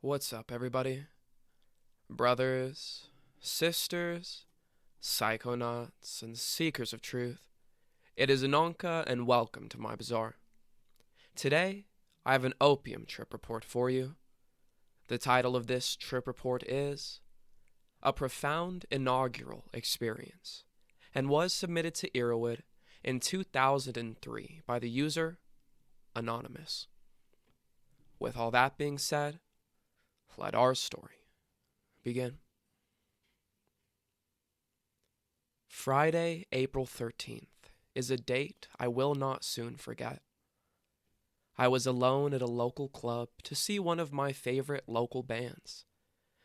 What's up, everybody? Brothers, sisters, psychonauts, and seekers of truth. It is Ananka, and welcome to my bazaar. Today, I have an opium trip report for you. The title of this trip report is A Profound Inaugural Experience, and was submitted to Erowid in 2003 by the user Anonymous. With all that being said, let our story begin. Friday, April 13th is a date I will not soon forget. I was alone at a local club to see one of my favorite local bands.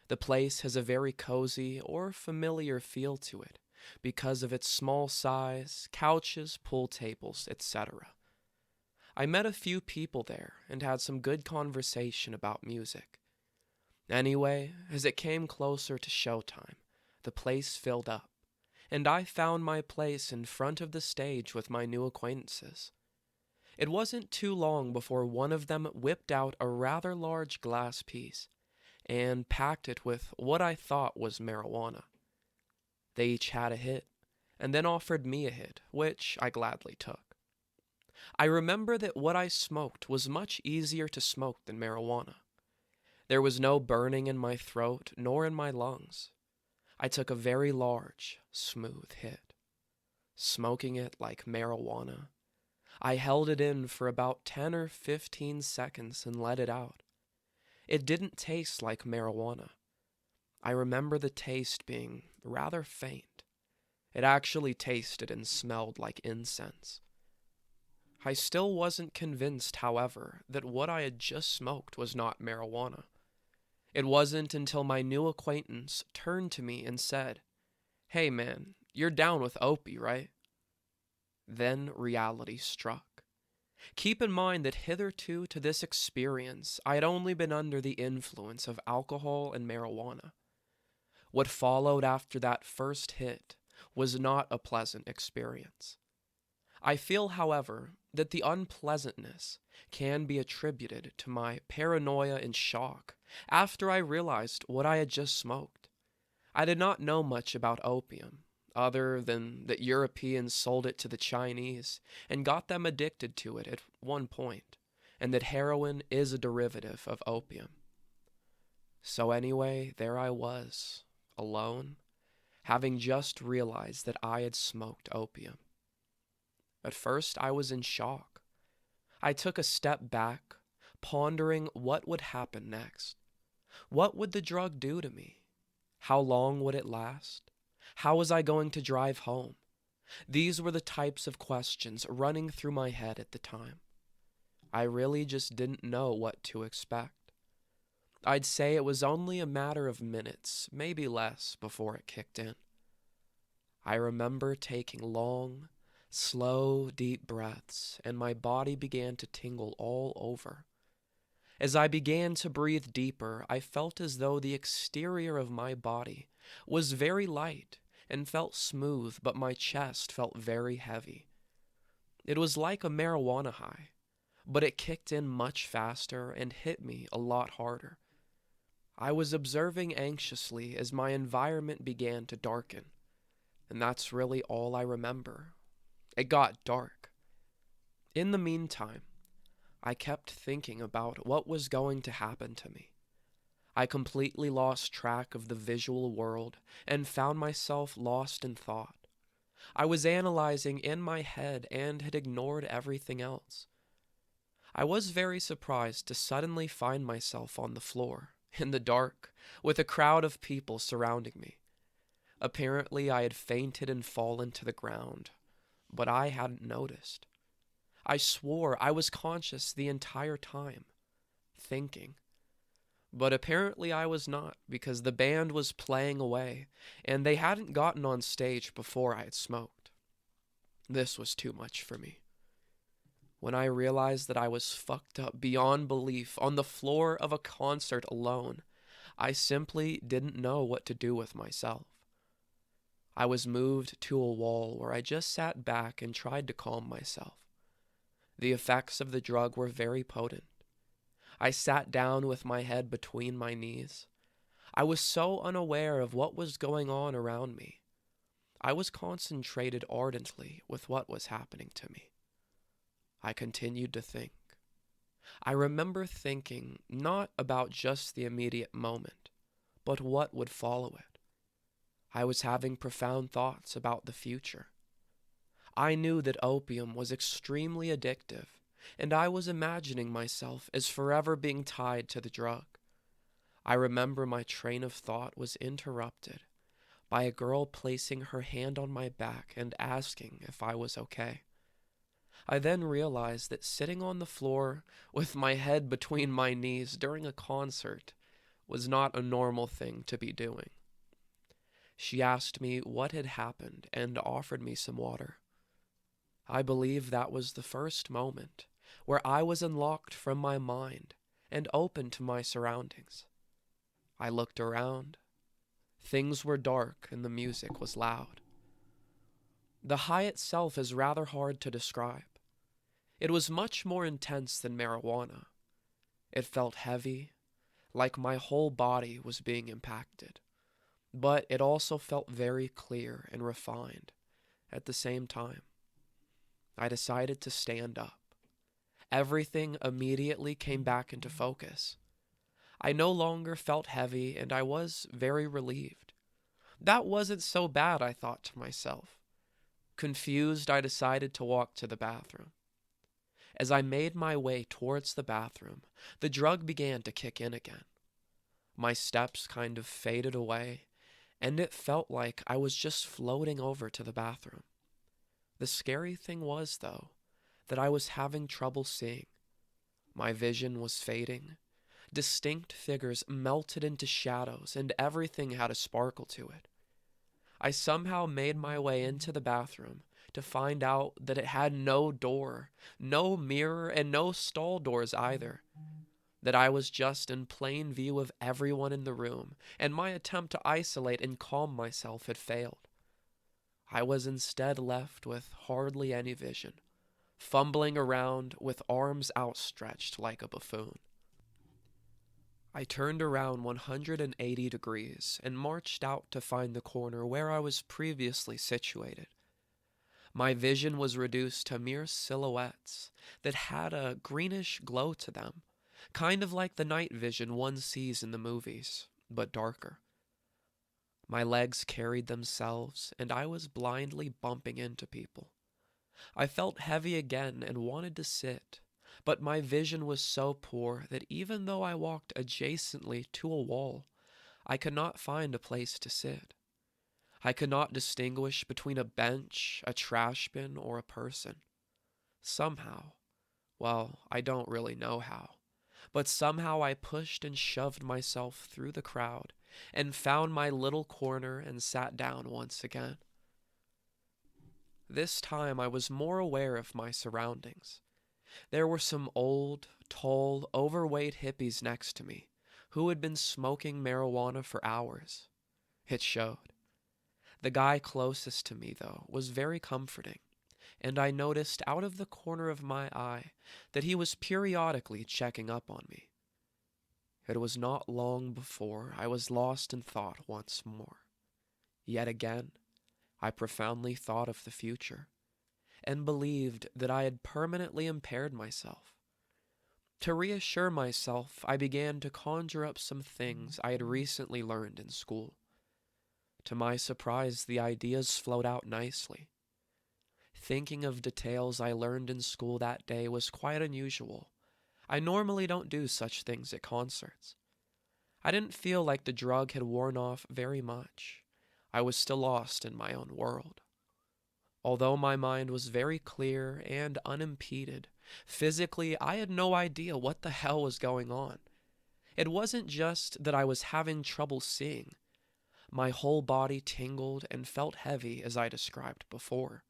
The place has a very cozy or familiar feel to it because of its small size, couches, pool tables, etc. I met a few people there and had some good conversation about music. Anyway, as it came closer to showtime, the place filled up, and I found my place in front of the stage with my new acquaintances. It wasn't too long before one of them whipped out a rather large glass piece and packed it with what I thought was marijuana. They each had a hit, and then offered me a hit, which I gladly took. I remember that what I smoked was much easier to smoke than marijuana. There was no burning in my throat nor in my lungs. I took a very large, smooth hit. Smoking it like marijuana, I held it in for about 10 or 15 seconds and let it out. It didn't taste like marijuana. I remember the taste being rather faint. It actually tasted and smelled like incense. I still wasn't convinced, however, that what I had just smoked was not marijuana. It wasn't until my new acquaintance turned to me and said, "Hey man, you're down with Opie, right?" Then reality struck. Keep in mind that hitherto to this experience, I had only been under the influence of alcohol and marijuana. What followed after that first hit was not a pleasant experience. I feel, however, that the unpleasantness can be attributed to my paranoia and shock after I realized what I had just smoked. I did not know much about opium, other than that Europeans sold it to the Chinese and got them addicted to it at one point, and that heroin is a derivative of opium. So anyway, there I was, alone, having just realized that I had smoked opium. At first, I was in shock. I took a step back, pondering what would happen next. What would the drug do to me? How long would it last? How was I going to drive home? These were the types of questions running through my head at the time. I really just didn't know what to expect. I'd say it was only a matter of minutes, maybe less, before it kicked in. I remember taking long, slow, deep breaths, and my body began to tingle all over. As I began to breathe deeper, I felt as though the exterior of my body was very light and felt smooth, but my chest felt very heavy. It was like a marijuana high, but it kicked in much faster and hit me a lot harder. I was observing anxiously as my environment began to darken, and that's really all I remember. It got dark. In the meantime, I kept thinking about what was going to happen to me. I completely lost track of the visual world and found myself lost in thought. I was analyzing in my head and had ignored everything else. I was very surprised to suddenly find myself on the floor, in the dark, with a crowd of people surrounding me. Apparently, I had fainted and fallen to the ground, but I hadn't noticed. I swore I was conscious the entire time, thinking. But apparently I was not, because the band was playing away, and they hadn't gotten on stage before I had smoked. This was too much for me. When I realized that I was fucked up beyond belief on the floor of a concert alone, I simply didn't know what to do with myself. I was moved to a wall where I just sat back and tried to calm myself. The effects of the drug were very potent. I sat down with my head between my knees. I was so unaware of what was going on around me. I was concentrated ardently with what was happening to me. I continued to think. I remember thinking not about just the immediate moment, but what would follow it. I was having profound thoughts about the future. I knew that opium was extremely addictive, and I was imagining myself as forever being tied to the drug. I remember my train of thought was interrupted by a girl placing her hand on my back and asking if I was okay. I then realized that sitting on the floor with my head between my knees during a concert was not a normal thing to be doing. She asked me what had happened and offered me some water. I believe that was the first moment where I was unlocked from my mind and open to my surroundings. I looked around. Things were dark and the music was loud. The high itself is rather hard to describe. It was much more intense than marijuana. It felt heavy, like my whole body was being impacted. But it also felt very clear and refined at the same time. I decided to stand up. Everything immediately came back into focus. I no longer felt heavy, and I was very relieved. That wasn't so bad, I thought to myself. Confused, I decided to walk to the bathroom. As I made my way towards the bathroom, the drug began to kick in again. My steps kind of faded away, and it felt like I was just floating over to the bathroom. The scary thing was, though, that I was having trouble seeing. My vision was fading. Distinct figures melted into shadows, and everything had a sparkle to it. I somehow made my way into the bathroom to find out that it had no door, no mirror, and no stall doors either. That I was just in plain view of everyone in the room, and my attempt to isolate and calm myself had failed. I was instead left with hardly any vision, fumbling around with arms outstretched like a buffoon. I turned around 180 degrees and marched out to find the corner where I was previously situated. My vision was reduced to mere silhouettes that had a greenish glow to them, kind of like the night vision one sees in the movies, but darker. My legs carried themselves, and I was blindly bumping into people. I felt heavy again and wanted to sit, but my vision was so poor that even though I walked adjacently to a wall, I could not find a place to sit. I could not distinguish between a bench, a trash bin, or a person. Somehow, well, I don't really know how, but somehow I pushed and shoved myself through the crowd and found my little corner and sat down once again. This time I was more aware of my surroundings. There were some old, tall, overweight hippies next to me who had been smoking marijuana for hours. It showed. The guy closest to me, though, was very comforting, and I noticed out of the corner of my eye that he was periodically checking up on me. It was not long before I was lost in thought once more. Yet again, I profoundly thought of the future, and believed that I had permanently impaired myself. To reassure myself, I began to conjure up some things I had recently learned in school. To my surprise, the ideas flowed out nicely. Thinking of details I learned in school that day was quite unusual. I normally don't do such things at concerts. I didn't feel like the drug had worn off very much. I was still lost in my own world. Although my mind was very clear and unimpeded, physically I had no idea what the hell was going on. It wasn't just that I was having trouble seeing. My whole body tingled and felt heavy as I described before.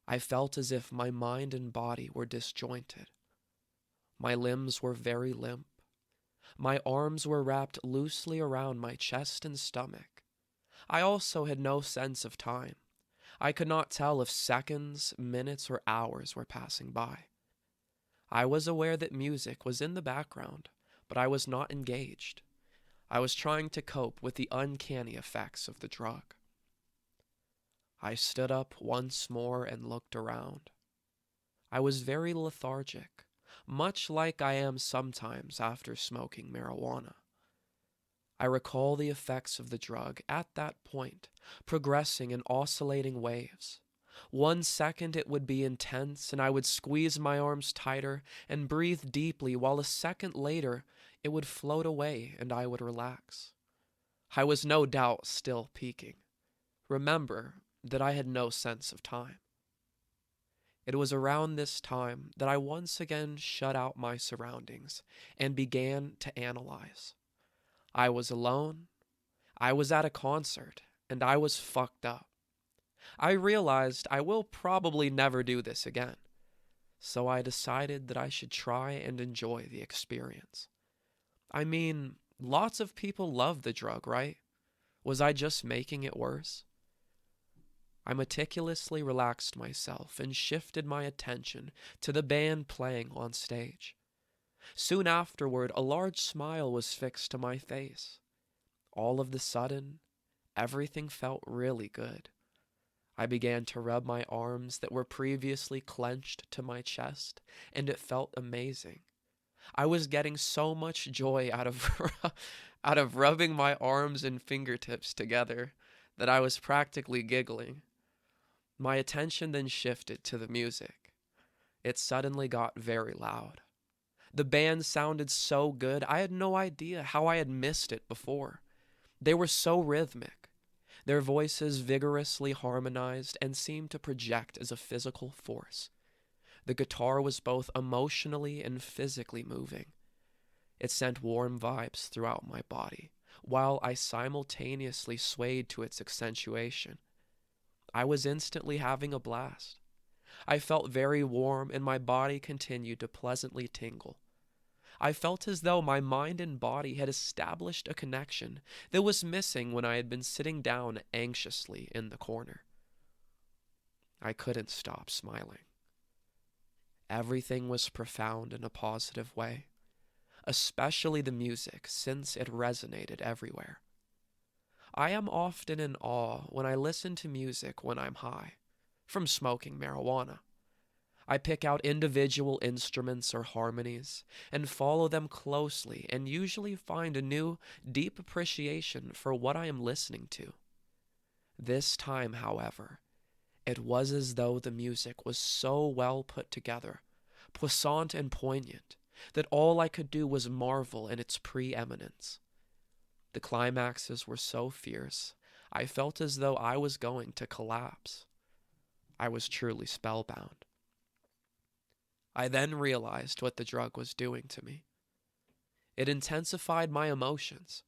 I felt as if my mind and body were disjointed. My limbs were very limp. My arms were wrapped loosely around my chest and stomach. I also had no sense of time. I could not tell if seconds, minutes, or hours were passing by. I was aware that music was in the background, but I was not engaged. I was trying to cope with the uncanny effects of the drug. I stood up once more and looked around. I was very lethargic, much like I am sometimes after smoking marijuana. I recall the effects of the drug at that point, progressing in oscillating waves. 1 second it would be intense, and I would squeeze my arms tighter and breathe deeply, while a second later it would float away and I would relax. I was no doubt still peaking. Remember that I had no sense of time. It was around this time that I once again shut out my surroundings and began to analyze. I was alone, I was at a concert, and I was fucked up. I realized I will probably never do this again, so I decided that I should try and enjoy the experience. I mean, lots of people love the drug, right? Was I just making it worse? I meticulously relaxed myself and shifted my attention to the band playing on stage. Soon afterward, a large smile was fixed to my face. All of the sudden, everything felt really good. I began to rub my arms that were previously clenched to my chest, and it felt amazing. I was getting so much joy out of out of rubbing my arms and fingertips together that I was practically giggling. My attention then shifted to the music. It suddenly got very loud. The band sounded so good, I had no idea how I had missed it before. They were so rhythmic. Their voices vigorously harmonized and seemed to project as a physical force. The guitar was both emotionally and physically moving. It sent warm vibes throughout my body, while I simultaneously swayed to its accentuation. I was instantly having a blast. I felt very warm, and my body continued to pleasantly tingle. I felt as though my mind and body had established a connection that was missing when I had been sitting down anxiously in the corner. I couldn't stop smiling. Everything was profound in a positive way, especially the music, since it resonated everywhere. I am often in awe when I listen to music when I'm high, from smoking marijuana. I pick out individual instruments or harmonies and follow them closely and usually find a new, deep appreciation for what I am listening to. This time, however, it was as though the music was so well put together, puissant and poignant, that all I could do was marvel in its preeminence. The climaxes were so fierce, I felt as though I was going to collapse. I was truly spellbound. I then realized what the drug was doing to me. It intensified my emotions.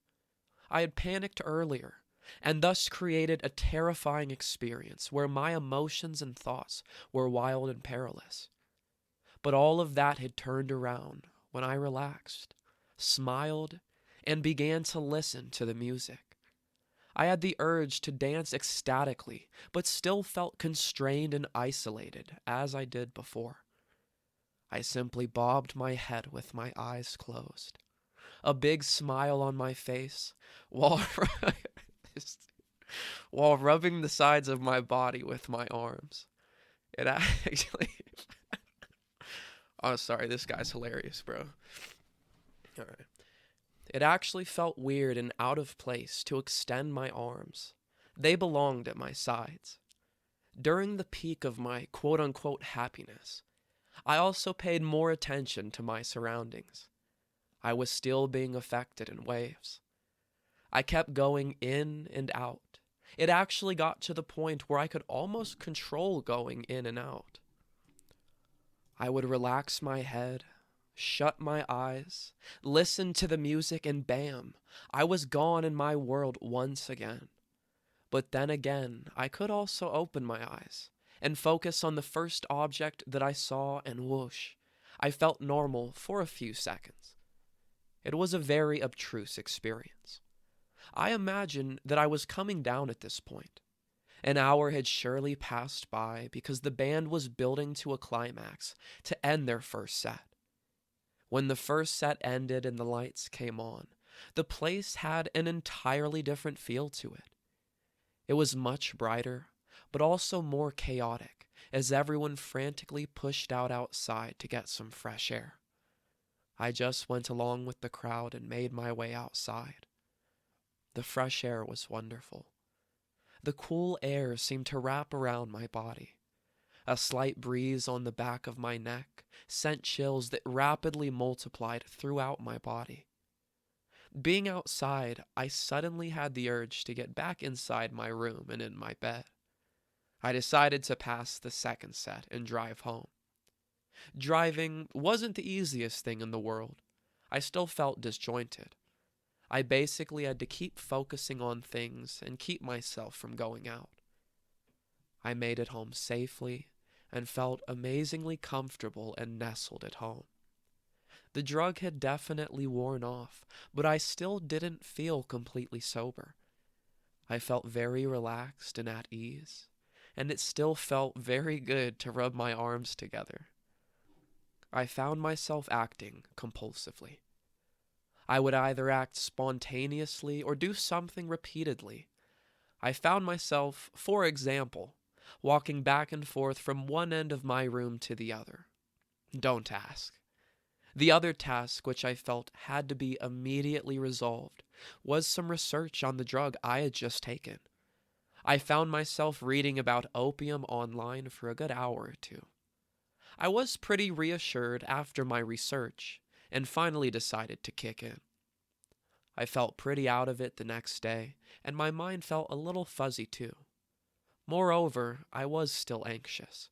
I had panicked earlier, and thus created a terrifying experience where my emotions and thoughts were wild and perilous. But all of that had turned around when I relaxed, smiled, and began to listen to the music. I had the urge to dance ecstatically, but still felt constrained and isolated as I did before. I simply bobbed my head with my eyes closed, a big smile on my face, while while rubbing the sides of my body with my arms. It actually... Oh, sorry, this guy's hilarious, bro. All right. It actually felt weird and out of place to extend my arms. They belonged at my sides. During the peak of my quote-unquote happiness, I also paid more attention to my surroundings. I was still being affected in waves. I kept going in and out. It actually got to the point where I could almost control going in and out. I would relax my head, shut my eyes, listen to the music, and bam, I was gone in my world once again. But then again, I could also open my eyes and focus on the first object that I saw, and whoosh, I felt normal for a few seconds. It was a very obtruse experience. I imagine that I was coming down at this point. An hour had surely passed by because the band was building to a climax to end their first set. When the first set ended and the lights came on, the place had an entirely different feel to it. It was much brighter, but also more chaotic, as everyone frantically pushed out outside to get some fresh air. I just went along with the crowd and made my way outside. The fresh air was wonderful. The cool air seemed to wrap around my body. A slight breeze on the back of my neck sent chills that rapidly multiplied throughout my body. Being outside, I suddenly had the urge to get back inside my room and in my bed. I decided to pass the second set and drive home. Driving wasn't the easiest thing in the world. I still felt disjointed. I basically had to keep focusing on things and keep myself from going out. I made it home safely and felt amazingly comfortable and nestled at home. The drug had definitely worn off, but I still didn't feel completely sober. I felt very relaxed and at ease, and it still felt very good to rub my arms together. I found myself acting compulsively. I would either act spontaneously or do something repeatedly. I found myself, for example, walking back and forth from one end of my room to the other. Don't ask. The other task which I felt had to be immediately resolved was some research on the drug I had just taken. I found myself reading about opium online for a good hour or two. I was pretty reassured after my research and finally decided to kick in. I felt pretty out of it the next day, and my mind felt a little fuzzy too. Moreover, I was still anxious.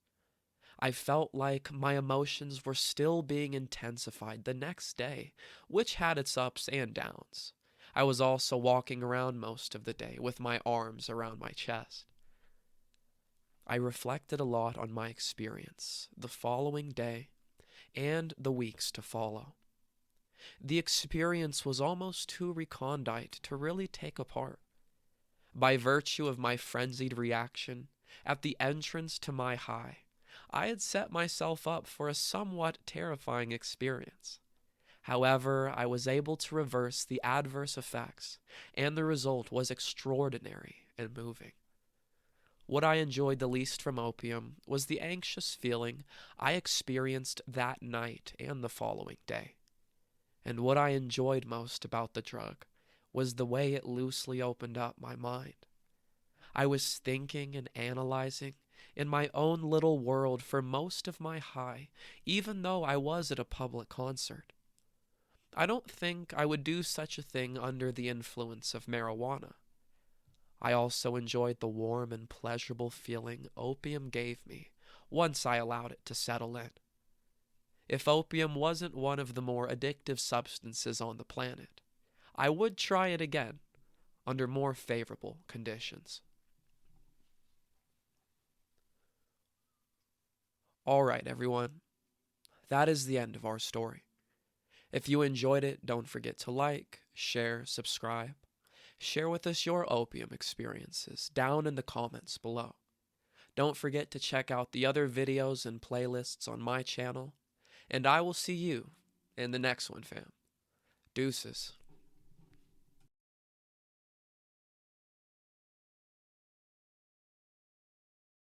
I felt like my emotions were still being intensified the next day, which had its ups and downs. I was also walking around most of the day with my arms around my chest. I reflected a lot on my experience the following day and the weeks to follow. The experience was almost too recondite to really take apart. By virtue of my frenzied reaction at the entrance to my high, I had set myself up for a somewhat terrifying experience. However, I was able to reverse the adverse effects, and the result was extraordinary and moving. What I enjoyed the least from opium was the anxious feeling I experienced that night and the following day. And what I enjoyed most about the drug was the way it loosely opened up my mind. I was thinking and analyzing in my own little world for most of my high, even though I was at a public concert. I don't think I would do such a thing under the influence of marijuana. I also enjoyed the warm and pleasurable feeling opium gave me once I allowed it to settle in. If opium wasn't one of the more addictive substances on the planet, I would try it again under more favorable conditions. Alright, everyone, that is the end of our story. If you enjoyed it, don't forget to like, share, subscribe. Share with us your opium experiences down in the comments below. Don't forget to check out the other videos and playlists on my channel, and I will see you in the next one, fam. Deuces.